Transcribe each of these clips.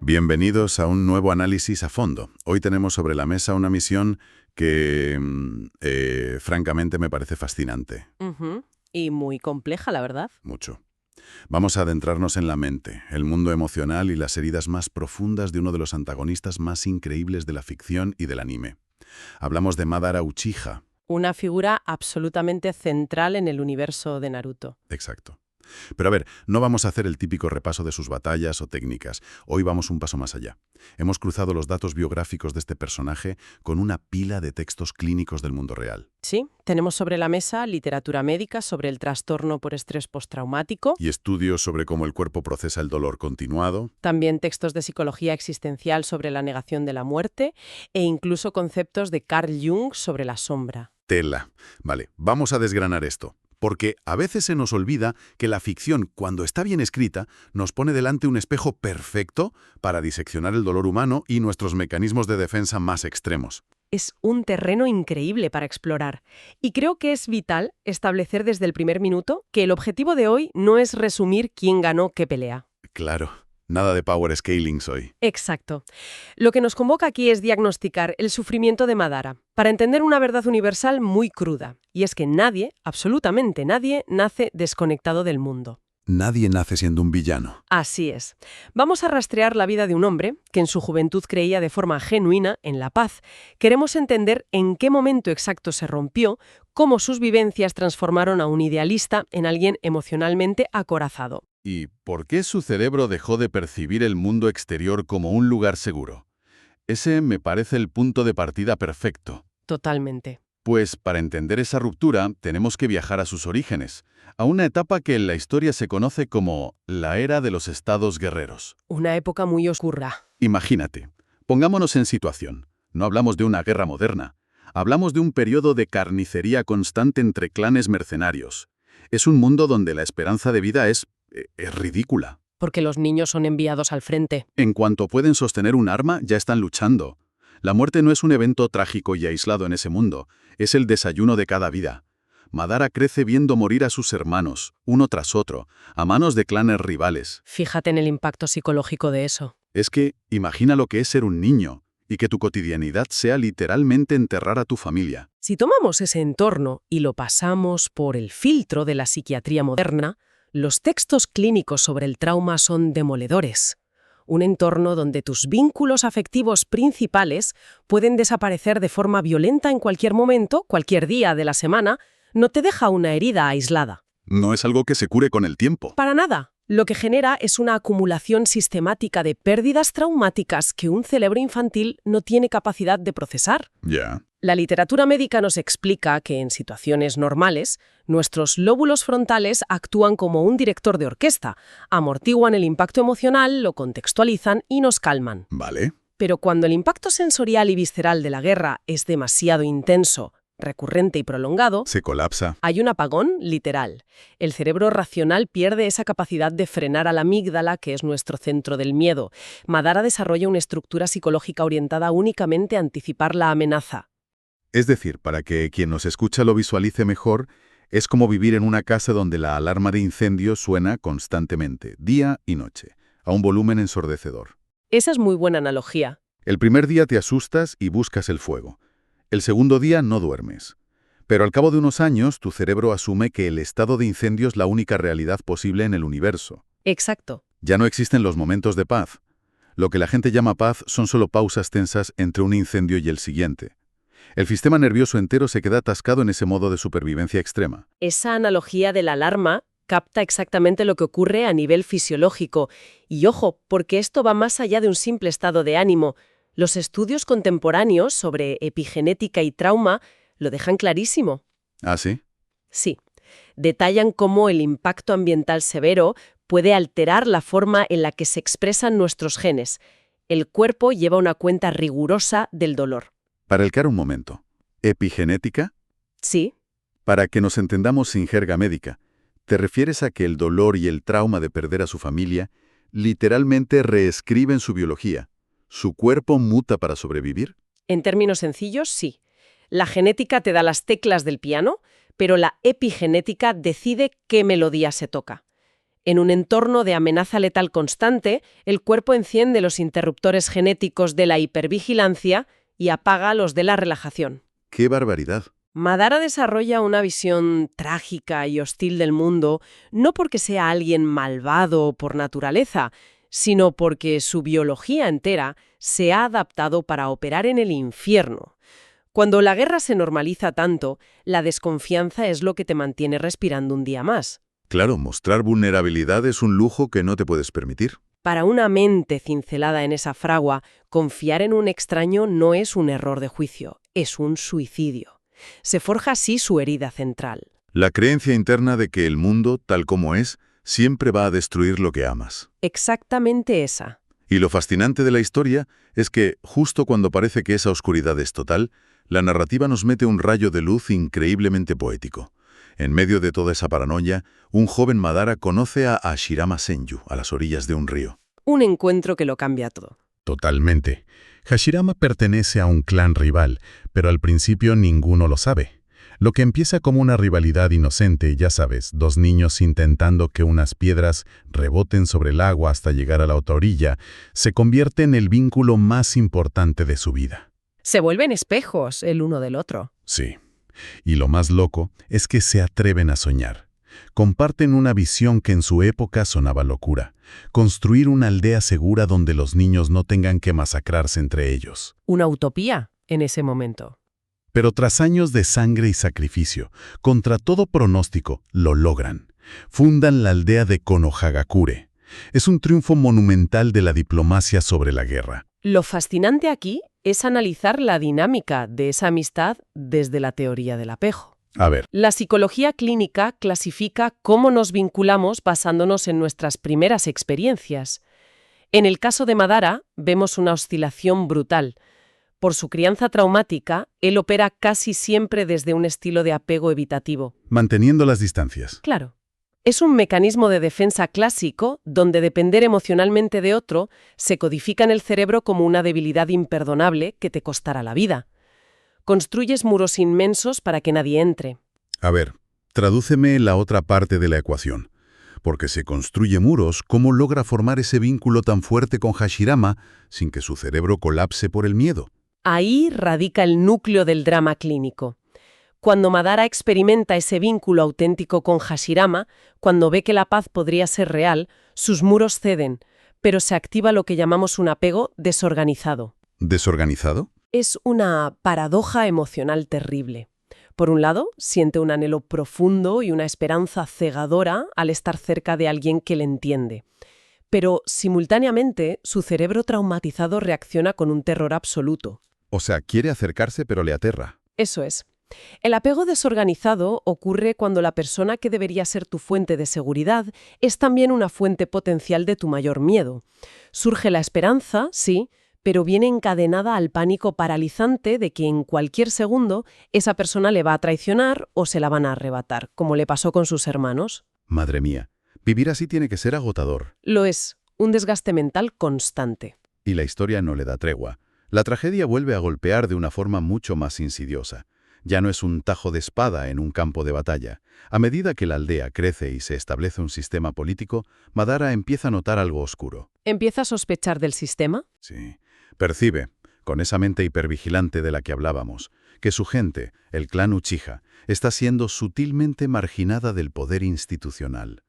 Bienvenidos a un nuevo análisis a fondo. Hoy tenemos sobre la mesa una misión que, francamente, me parece fascinante. Y muy compleja, la verdad. Mucho. Vamos a adentrarnos en la mente, el mundo emocional y las heridas más profundas de uno de los antagonistas más increíbles de la ficción y del anime. Hablamos de Madara Uchiha. Una figura absolutamente central en el universo de Naruto. Exacto. Pero a ver, no vamos a hacer el típico repaso de sus batallas o técnicas. Hoy vamos un paso más allá. Hemos cruzado los datos biográficos de este personaje con una pila de textos clínicos del mundo real. Sí, tenemos sobre la mesa literatura médica sobre el trastorno por estrés postraumático. Y estudios sobre cómo el cuerpo procesa el dolor continuado. También textos de psicología existencial sobre la negación de la muerte e incluso conceptos de Carl Jung sobre la sombra. Tela. Vale, vamos a desgranar esto. Porque a veces se nos olvida que la ficción, cuando está bien escrita, nos pone delante un espejo perfecto para diseccionar el dolor humano y nuestros mecanismos de defensa más extremos. Es un terreno increíble para explorar. Y creo que es vital establecer desde el primer minuto que el objetivo de hoy no es resumir quién ganó qué pelea. Claro, nada de power scalings hoy. Exacto. Lo que nos convoca aquí es diagnosticar el sufrimiento de Madara, para entender una verdad universal muy cruda, y es que nadie, absolutamente nadie, nace desconectado del mundo. Nadie nace siendo un villano. Así es. Vamos a rastrear la vida de un hombre que en su juventud creía de forma genuina en la paz. Queremos entender en qué momento exacto se rompió, cómo sus vivencias transformaron a un idealista en alguien emocionalmente acorazado. ¿Y por qué su cerebro dejó de percibir el mundo exterior como un lugar seguro? Ese me parece el punto de partida perfecto. Totalmente. Pues para entender esa ruptura tenemos que viajar a sus orígenes, a una etapa que en la historia se conoce como la era de los estados guerreros. Una época muy oscura. Imagínate, pongámonos en situación. No hablamos de una guerra moderna. Hablamos de un periodo de carnicería constante entre clanes mercenarios. Es un mundo donde la esperanza de vida es ridícula. Porque los niños son enviados al frente. En cuanto pueden sostener un arma, ya están luchando. La muerte no es un evento trágico y aislado en ese mundo, es el desayuno de cada vida. Madara crece viendo morir a sus hermanos, uno tras otro, a manos de clanes rivales. Fíjate en el impacto psicológico de eso. Es que, imagina lo que es ser un niño, y que tu cotidianidad sea literalmente enterrar a tu familia. Si tomamos ese entorno y lo pasamos por el filtro de la psiquiatría moderna, los textos clínicos sobre el trauma son demoledores. Un entorno donde tus vínculos afectivos principales pueden desaparecer de forma violenta en cualquier momento, cualquier día de la semana, no te deja una herida aislada. No es algo que se cure con el tiempo. Para nada. Lo que genera es una acumulación sistemática de pérdidas traumáticas que un cerebro infantil no tiene capacidad de procesar. Ya. La literatura médica nos explica que en situaciones normales, nuestros lóbulos frontales actúan como un director de orquesta, amortiguan el impacto emocional, lo contextualizan y nos calman. Vale. Pero cuando el impacto sensorial y visceral de la guerra es demasiado intenso, recurrente y prolongado, Se colapsa. hay un apagón literal. El cerebro racional pierde esa capacidad de frenar a la amígdala, que es nuestro centro del miedo. Madara desarrolla una estructura psicológica orientada únicamente a anticipar la amenaza. Es decir, para que quien nos escucha lo visualice mejor, es como vivir en una casa donde la alarma de incendio suena constantemente, día y noche, a un volumen ensordecedor. Esa es muy buena analogía. El primer día te asustas y buscas el fuego. El segundo día no duermes. Pero al cabo de unos años, tu cerebro asume que el estado de incendio es la única realidad posible en el universo. Exacto. Ya no existen los momentos de paz. Lo que la gente llama paz son solo pausas tensas entre un incendio y el siguiente. El sistema nervioso entero se queda atascado en ese modo de supervivencia extrema. Esa analogía de la alarma capta exactamente lo que ocurre a nivel fisiológico. Y ojo, porque esto va más allá de un simple estado de ánimo. Los estudios contemporáneos sobre epigenética y trauma lo dejan clarísimo. ¿Ah, sí? Sí. Detallan cómo el impacto ambiental severo puede alterar la forma en la que se expresan nuestros genes. El cuerpo lleva una cuenta rigurosa del dolor. Para el cara un momento. ¿Epigenética? Sí. Para que nos entendamos sin jerga médica, ¿te refieres a que el dolor y el trauma de perder a su familia literalmente reescriben su biología? ¿Su cuerpo muta para sobrevivir? En términos sencillos, sí. La genética te da las teclas del piano, pero la epigenética decide qué melodía se toca. En un entorno de amenaza letal constante, el cuerpo enciende los interruptores genéticos de la hipervigilancia y apaga los de la relajación. ¡Qué barbaridad! Madara desarrolla una visión trágica y hostil del mundo, no porque sea alguien malvado por naturaleza, sino porque su biología entera se ha adaptado para operar en el infierno. Cuando la guerra se normaliza tanto, la desconfianza es lo que te mantiene respirando un día más. Claro, mostrar vulnerabilidad es un lujo que no te puedes permitir. Para una mente cincelada en esa fragua, confiar en un extraño no es un error de juicio, es un suicidio. Se forja así su herida central. La creencia interna de que el mundo, tal como es, siempre va a destruir lo que amas. Exactamente esa. Y lo fascinante de la historia es que, justo cuando parece que esa oscuridad es total, la narrativa nos mete un rayo de luz increíblemente poético. En medio de toda esa paranoia, un joven Madara conoce a Hashirama Senju a las orillas de un río. Un encuentro que lo cambia todo. Totalmente. Hashirama pertenece a un clan rival, pero al principio ninguno lo sabe. Lo que empieza como una rivalidad inocente, ya sabes, dos niños intentando que unas piedras reboten sobre el agua hasta llegar a la otra orilla, se convierte en el vínculo más importante de su vida. Se vuelven espejos el uno del otro. Sí. Y lo más loco es que se atreven a soñar. Comparten una visión que en su época sonaba locura. Construir una aldea segura donde los niños no tengan que masacrarse entre ellos. Una utopía en ese momento. Pero tras años de sangre y sacrificio, contra todo pronóstico, lo logran. Fundan la aldea de Konohagakure. Es un triunfo monumental de la diplomacia sobre la guerra. Lo fascinante aquí es analizar la dinámica de esa amistad desde la teoría del apego. A ver, La psicología clínica clasifica cómo nos vinculamos basándonos en nuestras primeras experiencias. En el caso de Madara, vemos una oscilación brutal. Por su crianza traumática, él opera casi siempre desde un estilo de apego evitativo. manteniendo las distancias. Claro. Es un mecanismo de defensa clásico donde depender emocionalmente de otro se codifica en el cerebro como una debilidad imperdonable que te costará la vida. Construyes muros inmensos para que nadie entre. A ver, tradúceme la otra parte de la ecuación. Porque se construye muros, ¿cómo logra formar ese vínculo tan fuerte con Hashirama sin que su cerebro colapse por el miedo? Ahí radica el núcleo del drama clínico. Cuando Madara experimenta ese vínculo auténtico con Hashirama, cuando ve que la paz podría ser real, sus muros ceden, pero se activa lo que llamamos un apego desorganizado. ¿Desorganizado? Es una paradoja emocional terrible. Por un lado, siente un anhelo profundo y una esperanza cegadora al estar cerca de alguien que le entiende. Pero, simultáneamente, su cerebro traumatizado reacciona con un terror absoluto. O sea, quiere acercarse pero le aterra. Eso es. El apego desorganizado ocurre cuando la persona que debería ser tu fuente de seguridad es también una fuente potencial de tu mayor miedo. Surge la esperanza, sí, pero viene encadenada al pánico paralizante de que en cualquier segundo esa persona le va a traicionar o se la van a arrebatar, como le pasó con sus hermanos. Madre mía, vivir así tiene que ser agotador. Lo es, un desgaste mental constante. Y la historia no le da tregua. La tragedia vuelve a golpear de una forma mucho más insidiosa. Ya no es un tajo de espada en un campo de batalla. A medida que la aldea crece y se establece un sistema político, Madara empieza a notar algo oscuro. ¿Empieza a sospechar del sistema? Sí. Percibe, con esa mente hipervigilante de la que hablábamos, que su gente, el clan Uchiha, está siendo sutilmente marginada del poder institucional.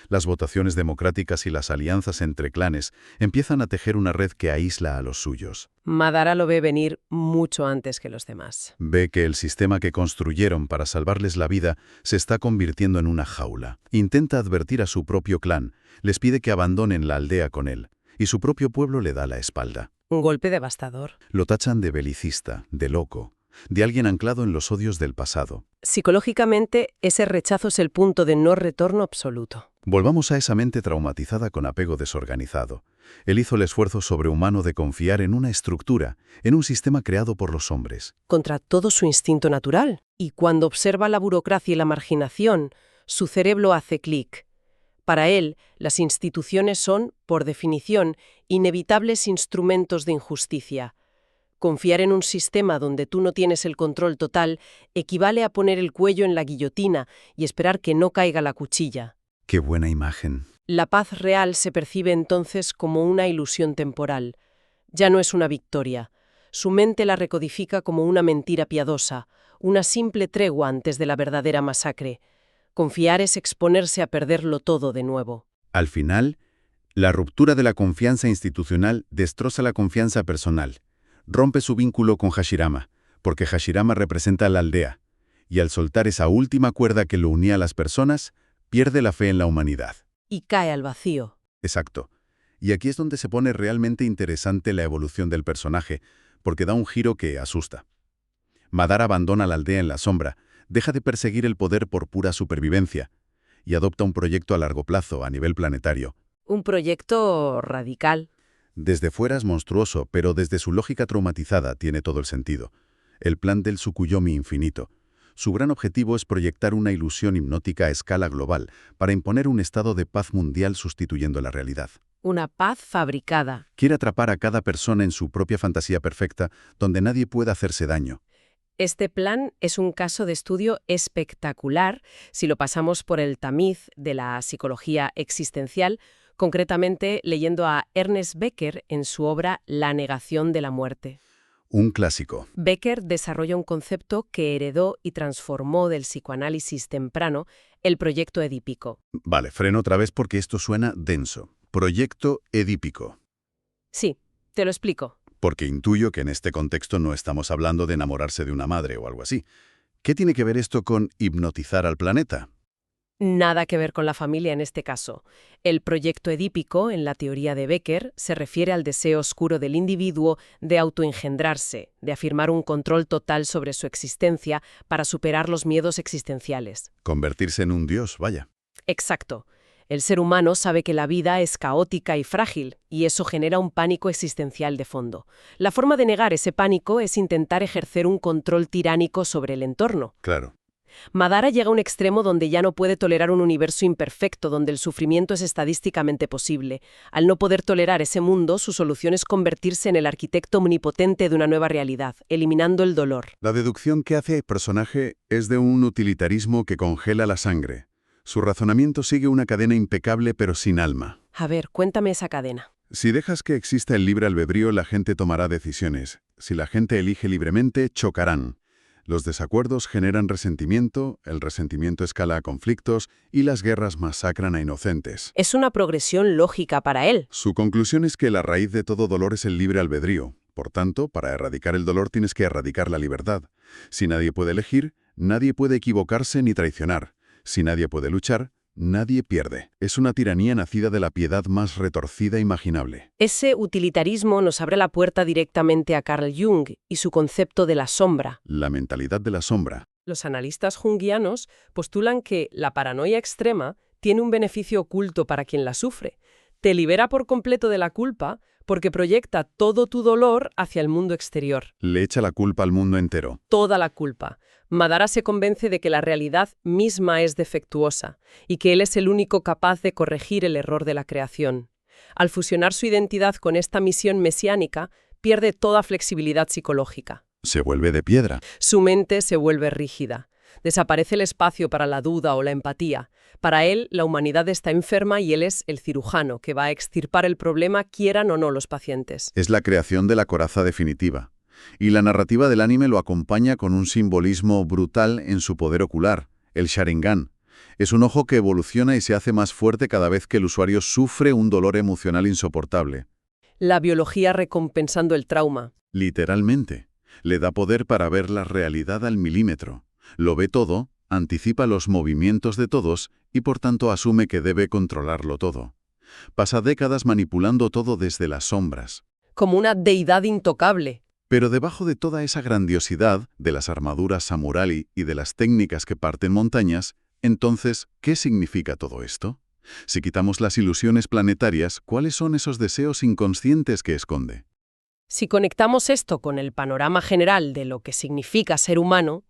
Las votaciones democráticas y las alianzas entre clanes empiezan a tejer una red que aísla a los suyos. Madara lo ve venir mucho antes que los demás. Ve que el sistema que construyeron para salvarles la vida se está convirtiendo en una jaula. Intenta advertir a su propio clan, les pide que abandonen la aldea con él, y su propio pueblo le da la espalda. Un golpe devastador. Lo tachan de belicista, de loco, de alguien anclado en los odios del pasado. Psicológicamente, ese rechazo es el punto de no retorno absoluto. Volvamos a esa mente traumatizada con apego desorganizado. Él hizo el esfuerzo sobrehumano de confiar en una estructura, en un sistema creado por los hombres. Contra todo su instinto natural. Y cuando observa la burocracia y la marginación, su cerebro hace clic. Para él, las instituciones son, por definición, inevitables instrumentos de injusticia. Confiar en un sistema donde tú no tienes el control total equivale a poner el cuello en la guillotina y esperar que no caiga la cuchilla. ¡Qué buena imagen! La paz real se percibe entonces como una ilusión temporal. Ya no es una victoria. Su mente la recodifica como una mentira piadosa, una simple tregua antes de la verdadera masacre. Confiar es exponerse a perderlo todo de nuevo. Al final, la ruptura de la confianza institucional destroza la confianza personal. Rompe su vínculo con Hashirama, porque Hashirama representa a la aldea, y al soltar esa última cuerda que lo unía a las personas, pierde la fe en la humanidad. Y cae al vacío. Exacto. Y aquí es donde se pone realmente interesante la evolución del personaje, porque da un giro que asusta. Madara abandona la aldea en la sombra, deja de perseguir el poder por pura supervivencia, y adopta un proyecto a largo plazo, a nivel planetario. Un proyecto radical. Desde fuera es monstruoso, pero desde su lógica traumatizada tiene todo el sentido. El plan del Tsukuyomi infinito. Su gran objetivo es proyectar una ilusión hipnótica a escala global para imponer un estado de paz mundial sustituyendo la realidad. Una paz fabricada. Quiere atrapar a cada persona en su propia fantasía perfecta, donde nadie pueda hacerse daño. Este plan es un caso de estudio espectacular si lo pasamos por el tamiz de la psicología existencial, concretamente leyendo a Ernest Becker en su obra La negación de la muerte. Un clásico. Becker desarrolla un concepto que heredó y transformó del psicoanálisis temprano, el proyecto edípico. Vale, freno otra vez porque esto suena denso. Proyecto edípico. Sí, te lo explico. Porque intuyo que en este contexto no estamos hablando de enamorarse de una madre o algo así. ¿Qué tiene que ver esto con hipnotizar al planeta? Nada que ver con la familia en este caso. El proyecto edípico, en la teoría de Becker, se refiere al deseo oscuro del individuo de autoengendrarse, de afirmar un control total sobre su existencia para superar los miedos existenciales. Convertirse en un dios, vaya. Exacto. El ser humano sabe que la vida es caótica y frágil, y eso genera un pánico existencial de fondo. La forma de negar ese pánico es intentar ejercer un control tiránico sobre el entorno. Claro. Madara llega a un extremo donde ya no puede tolerar un universo imperfecto donde el sufrimiento es estadísticamente posible. Al no poder tolerar ese mundo, su solución es convertirse en el arquitecto omnipotente de una nueva realidad, eliminando el dolor. La deducción que hace el personaje es de un utilitarismo que congela la sangre. Su razonamiento sigue una cadena impecable pero sin alma. A ver, cuéntame esa cadena. Si dejas que exista el libre albedrío, la gente tomará decisiones. Si la gente elige libremente, chocarán. Los desacuerdos generan resentimiento, el resentimiento escala a conflictos y las guerras masacran a inocentes. Es una progresión lógica para él. Su conclusión es que la raíz de todo dolor es el libre albedrío. Por tanto, para erradicar el dolor tienes que erradicar la libertad. Si nadie puede elegir, nadie puede equivocarse ni traicionar. Si nadie puede luchar, nadie pierde. Es una tiranía nacida de la piedad más retorcida imaginable. Ese utilitarismo nos abre la puerta directamente a Carl Jung y su concepto de la sombra. La mentalidad de la sombra. Los analistas junguianos postulan que la paranoia extrema tiene un beneficio oculto para quien la sufre. Te libera por completo de la culpa porque proyecta todo tu dolor hacia el mundo exterior. Le echa la culpa al mundo entero. Toda la culpa. Madara se convence de que la realidad misma es defectuosa y que él es el único capaz de corregir el error de la creación. Al fusionar su identidad con esta misión mesiánica, pierde toda flexibilidad psicológica. Se vuelve de piedra. Su mente se vuelve rígida. Desaparece el espacio para la duda o la empatía. Para él, la humanidad está enferma y él es el cirujano que va a extirpar el problema, quieran o no los pacientes. Es la creación de la coraza definitiva. Y la narrativa del anime lo acompaña con un simbolismo brutal en su poder ocular, el Sharingan. Es un ojo que evoluciona y se hace más fuerte cada vez que el usuario sufre un dolor emocional insoportable. La biología recompensando el trauma. Literalmente. Le da poder para ver la realidad al milímetro. Lo ve todo, anticipa los movimientos de todos y por tanto asume que debe controlarlo todo. Pasa décadas manipulando todo desde las sombras. Como una deidad intocable. Pero debajo de toda esa grandiosidad, de las armaduras samurái y de las técnicas que parten montañas, entonces, ¿qué significa todo esto? Si quitamos las ilusiones planetarias, ¿cuáles son esos deseos inconscientes que esconde? Si conectamos esto con el panorama general de lo que significa ser humano,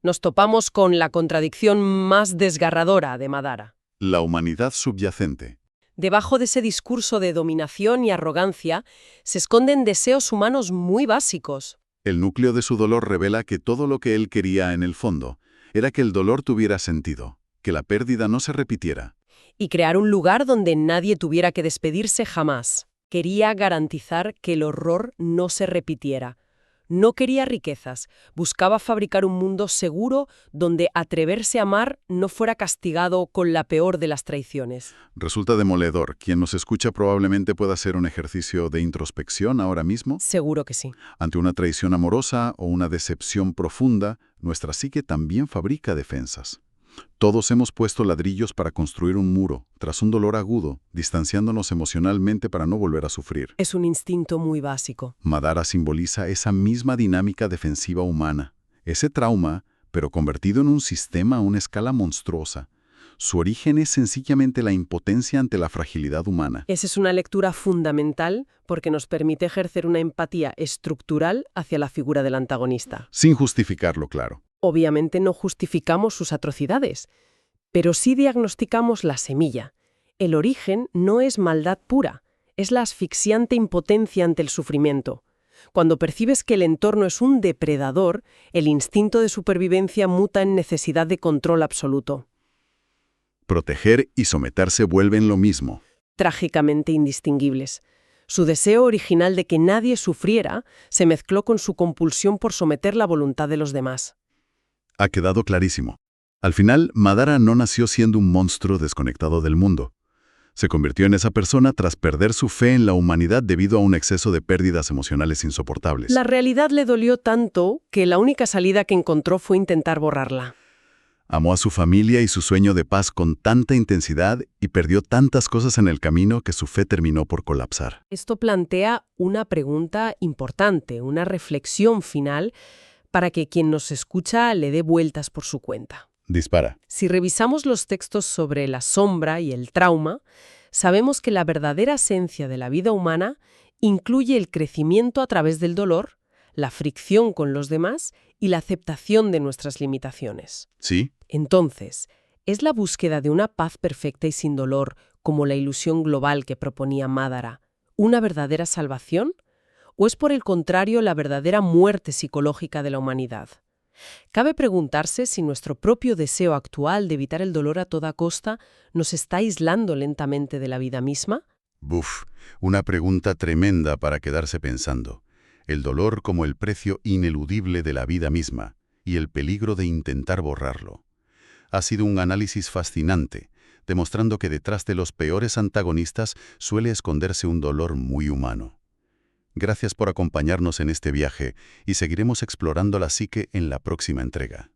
nos topamos con la contradicción más desgarradora de Madara. La humanidad subyacente. Debajo de ese discurso de dominación y arrogancia se esconden deseos humanos muy básicos. El núcleo de su dolor revela que todo lo que él quería en el fondo era que el dolor tuviera sentido, que la pérdida no se repitiera. y crear un lugar donde nadie tuviera que despedirse jamás. Quería garantizar que el horror no se repitiera. No quería riquezas, buscaba fabricar un mundo seguro donde atreverse a amar no fuera castigado con la peor de las traiciones. Resulta demoledor. Quien nos escucha probablemente pueda hacer un ejercicio de introspección ahora mismo. Seguro que sí. Ante una traición amorosa o una decepción profunda, nuestra psique también fabrica defensas. Todos hemos puesto ladrillos para construir un muro, tras un dolor agudo, distanciándonos emocionalmente para no volver a sufrir. Es un instinto muy básico. Madara simboliza esa misma dinámica defensiva humana. Ese trauma, pero convertido en un sistema a una escala monstruosa. Su origen es sencillamente la impotencia ante la fragilidad humana. Esa es una lectura fundamental porque nos permite ejercer una empatía estructural hacia la figura del antagonista. Sin justificarlo, claro. Obviamente no justificamos sus atrocidades, pero sí diagnosticamos la semilla. El origen no es maldad pura, es la asfixiante impotencia ante el sufrimiento. Cuando percibes que el entorno es un depredador, el instinto de supervivencia muta en necesidad de control absoluto. Proteger y someterse vuelven lo mismo. Trágicamente indistinguibles. Su deseo original de que nadie sufriera se mezcló con su compulsión por someter la voluntad de los demás. Ha quedado clarísimo. Al final, Madara no nació siendo un monstruo desconectado del mundo. Se convirtió en esa persona tras perder su fe en la humanidad debido a un exceso de pérdidas emocionales insoportables. La realidad le dolió tanto que la única salida que encontró fue intentar borrarla. Amó a su familia y su sueño de paz con tanta intensidad y perdió tantas cosas en el camino que su fe terminó por colapsar. Esto plantea una pregunta importante, una reflexión final para que quien nos escucha le dé vueltas por su cuenta. Dispara. Si revisamos los textos sobre la sombra y el trauma, sabemos que la verdadera esencia de la vida humana incluye el crecimiento a través del dolor, la fricción con los demás y la aceptación de nuestras limitaciones. ¿Sí? Entonces, ¿es la búsqueda de una paz perfecta y sin dolor, como la ilusión global que proponía Madara, una verdadera salvación? ¿O es por el contrario la verdadera muerte psicológica de la humanidad? Cabe preguntarse si nuestro propio deseo actual de evitar el dolor a toda costa nos está aislando lentamente de la vida misma. Buf, una pregunta tremenda para quedarse pensando. El dolor como el precio ineludible de la vida misma y el peligro de intentar borrarlo. Ha sido un análisis fascinante, demostrando que detrás de los peores antagonistas suele esconderse un dolor muy humano. Gracias por acompañarnos en este viaje y seguiremos explorando la psique en la próxima entrega.